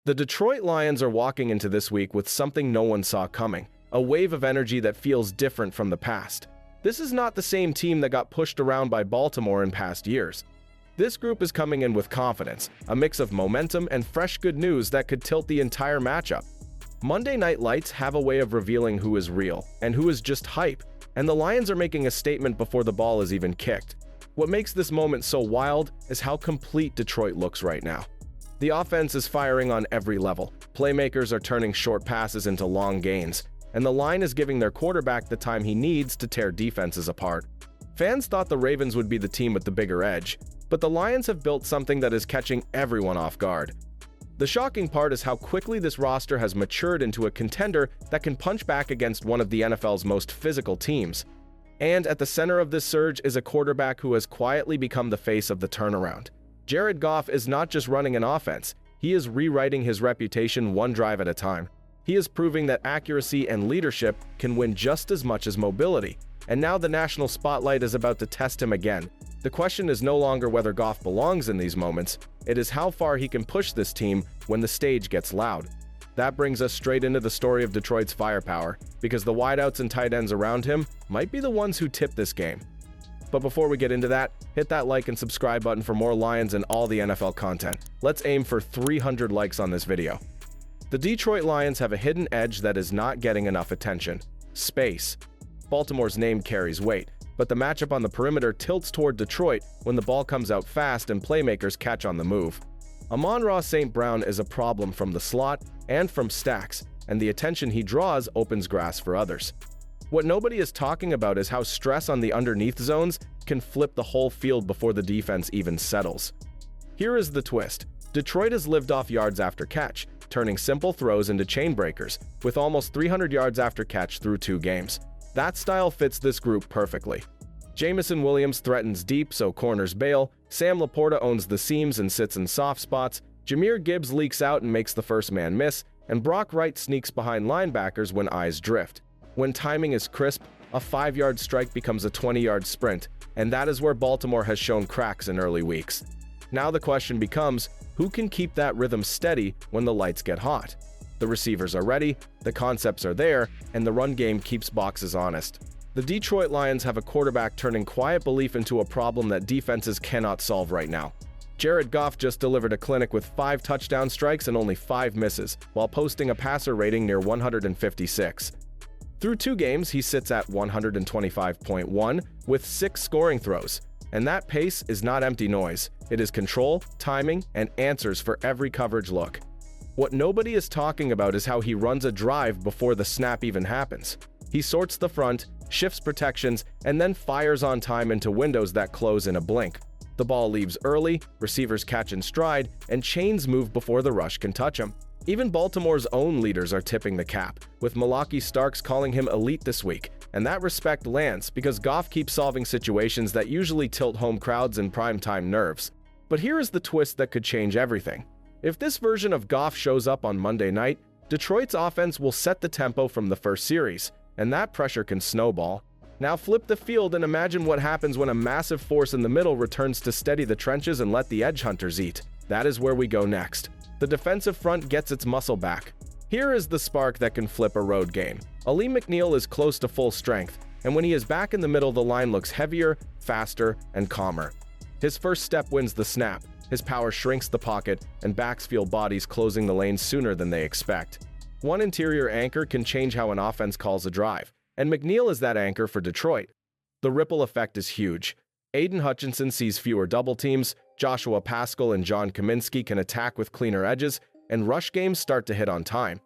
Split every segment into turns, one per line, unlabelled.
The Detroit Lions are walking into this week with something no one saw coming, a wave of energy that feels different from the past. This is not the same team that got pushed around by Baltimore in past years. This group is coming in with confidence, a mix of momentum and fresh good news that could tilt the entire matchup. Monday Night Lights have a way of revealing who is real and who is just hype, and the Lions are making a statement before the ball is even kicked. What makes this moment so wild is how complete Detroit looks right now. The offense is firing on every level. Playmakers are turning short passes into long gains, and the line is giving their quarterback the time he needs to tear defenses apart. Fans thought the Ravens would be the team with the bigger edge, but the Lions have built something that is catching everyone off guard. The shocking part is how quickly this roster has matured into a contender that can punch back against one of the NFL's most physical teams. And at the center of this surge is a quarterback who has quietly become the face of the turnaround. Jared Goff is not just running an offense, he is rewriting his reputation one drive at a time. He is proving that accuracy and leadership can win just as much as mobility, and now the national spotlight is about to test him again. The question is no longer whether Goff belongs in these moments, it is how far he can push this team when the stage gets loud. That brings us straight into the story of Detroit's firepower, because the wideouts and tight ends around him might be the ones who tip this game. But before we get into that, hit that like and subscribe button for more Lions and all the NFL content. Let's aim for 300 likes on this video. The Detroit Lions have a hidden edge that is not getting enough attention: space. Baltimore's name carries weight, but the matchup on the perimeter tilts toward Detroit when the ball comes out fast and playmakers catch on the move. Amon-Ra St. Brown is a problem from the slot and from stacks, and the attention he draws opens grass for others. What nobody is talking about is how stress on the underneath zones can flip the whole field before the defense even settles. Here is the twist. Detroit has lived off yards after catch, turning simple throws into chain breakers, with almost 300 yards after catch through 2 games. That style fits this group perfectly. Jameson Williams threatens deep so corners bail, Sam Laporta owns the seams and sits in soft spots, Jahmyr Gibbs leaks out and makes the first man miss, and Brock Wright sneaks behind linebackers when eyes drift. When timing is crisp, a 5-yard strike becomes a 20-yard sprint, and that is where Baltimore has shown cracks in early weeks. Now the question becomes, who can keep that rhythm steady when the lights get hot? The receivers are ready, the concepts are there, and the run game keeps boxes honest. The Detroit Lions have a quarterback turning quiet belief into a problem that defenses cannot solve right now. Jared Goff just delivered a clinic with 5 touchdown strikes and only 5 misses, while posting a passer rating near 156. Through 2 games, he sits at 125.1 with 6 scoring throws. And that pace is not empty noise. It is control, timing, and answers for every coverage look. What nobody is talking about is how he runs a drive before the snap even happens. He sorts the front, shifts protections, and then fires on time into windows that close in a blink. The ball leaves early, receivers catch in stride, and chains move before the rush can touch him. Even Baltimore's own leaders are tipping the cap, with Malaki Starks calling him elite this week, and that respect lands because Goff keeps solving situations that usually tilt home crowds and primetime nerves. But here is the twist that could change everything. If this version of Goff shows up on Monday night, Detroit's offense will set the tempo from the first series, and that pressure can snowball. Now flip the field and imagine what happens when a massive force in the middle returns to steady the trenches and let the edge hunters eat. That is where we go next. The defensive front gets its muscle back. Here is the spark that can flip a road game. Ali McNeill is close to full strength, and when he is back in the middle, the line looks heavier, faster, and calmer. His first step wins the snap, his power shrinks the pocket, and backs feel bodies closing the lane sooner than they expect. One interior anchor can change how an offense calls a drive, and McNeill is that anchor for Detroit. The ripple effect is huge. Aiden Hutchinson sees fewer double teams, Joshua Paschal and John Kaminsky can attack with cleaner edges, and rush games start to hit on time.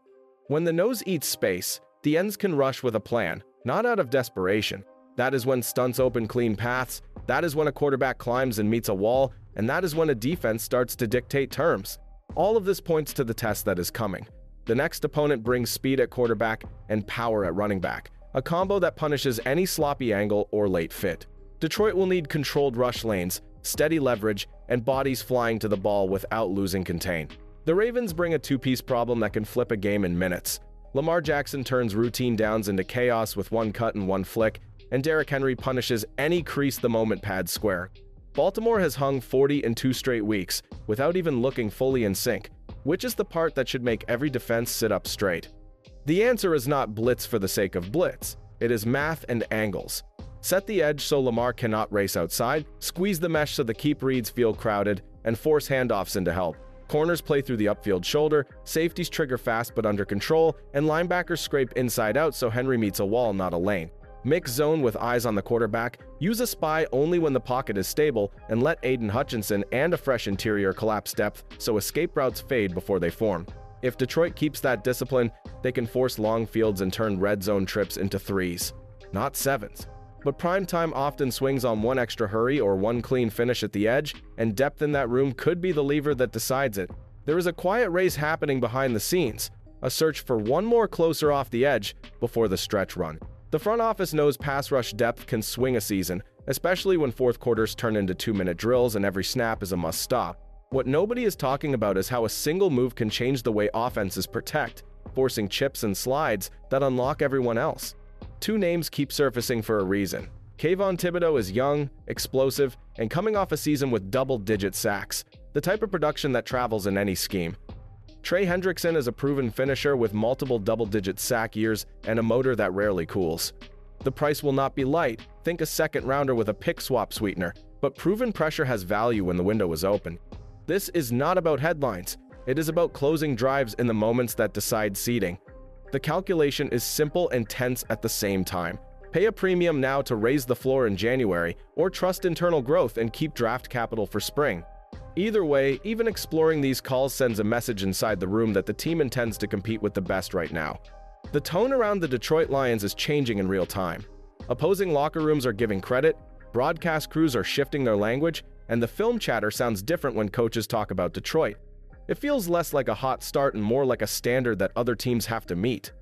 When the nose eats space, the ends can rush with a plan, not out of desperation. That is when stunts open clean paths, that is when a quarterback climbs and meets a wall, and that is when a defense starts to dictate terms. All of this points to the test that is coming. The next opponent brings speed at quarterback and power at running back, a combo that punishes any sloppy angle or late fit. Detroit will need controlled rush lanes, steady leverage, and bodies flying to the ball without losing contain. The Ravens bring a 2-piece problem that can flip a game in minutes. Lamar Jackson turns routine downs into chaos with 1 cut and 1 flick, and Derrick Henry punishes any crease the moment pads square. Baltimore has hung 40 in 2 straight weeks without even looking fully in sync, Which is the part that should make every defense sit up straight? The answer is not blitz for the sake of blitz. It is math and angles. Set the edge so Lamar cannot race outside, squeeze the mesh so the keep reads feel crowded, and force handoffs into help. Corners play through the upfield shoulder, safeties trigger fast but under control, and linebackers scrape inside out so Henry meets a wall, not a lane. Mix zone with eyes on the quarterback, use a spy only when the pocket is stable, and let Aiden Hutchinson and a fresh interior collapse depth so escape routes fade before they form. If Detroit keeps that discipline, they can force long fields and turn red zone trips into 3s, not 7s. But prime time often swings on one extra hurry or one clean finish at the edge, and depth in that room could be the lever that decides it. There is a quiet race happening behind the scenes, a search for one more closer off the edge before the stretch run. The front office knows pass rush depth can swing a season, especially when fourth quarters turn into 2-minute drills and every snap is a must-stop. What nobody is talking about is how a single move can change the way offenses protect, forcing chips and slides that unlock everyone else. Two names keep surfacing for a reason. Kayvon Thibodeaux is young, explosive, and coming off a season with double-digit sacks, the type of production that travels in any scheme. Trey Hendrickson is a proven finisher with multiple double-digit sack years and a motor that rarely cools. The price will not be light, think a second-rounder with a pick swap sweetener, but proven pressure has value when the window is open. This is not about headlines, it is about closing drives in the moments that decide seeding. The calculation is simple and tense at the same time. Pay a premium now to raise the floor in January, or trust internal growth and keep draft capital for spring. Either way, even exploring these calls sends a message inside the room that the team intends to compete with the best right now. The tone around the Detroit Lions is changing in real time. Opposing locker rooms are giving credit, broadcast crews are shifting their language, and the film chatter sounds different when coaches talk about Detroit. It feels less like a hot start and more like a standard that other teams have to meet.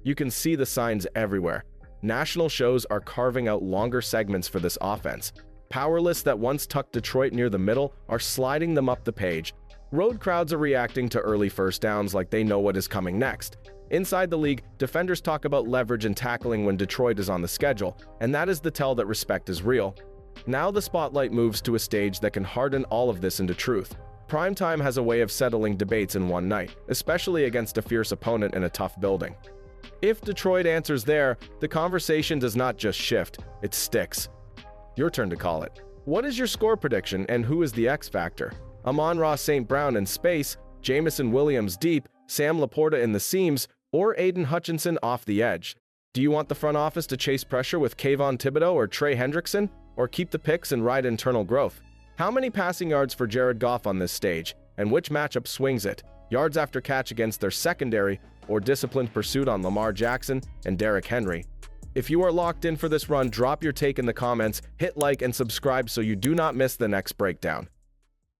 You can see the signs everywhere. National shows are carving out longer segments for this offense. Power lists that once tucked Detroit near the middle are sliding them up the page. Road crowds are reacting to early first downs like they know what is coming next. Inside the league, defenders talk about leverage and tackling when Detroit is on the schedule, and that is the tell that respect is real. Now the spotlight moves to a stage that can harden all of this into truth. Primetime has a way of settling debates in one night, especially against a fierce opponent in a tough building. If Detroit answers there, the conversation does not just shift, it sticks. Your turn to call it. What is your score prediction and who is the X factor? Amon-Ra St. Brown in space, Jameson Williams deep, Sam Laporta in the seams, or Aiden Hutchinson off the edge? Do you want the front office to chase pressure with Kayvon Thibodeaux or Trey Hendrickson, or keep the picks and ride internal growth? How many passing yards for Jared Goff on this stage, and which matchup swings it? Yards after catch against their secondary, or disciplined pursuit on Lamar Jackson and Derrick Henry? If you are locked in for this run, drop your take in the comments, hit like and subscribe so you do not miss the next breakdown.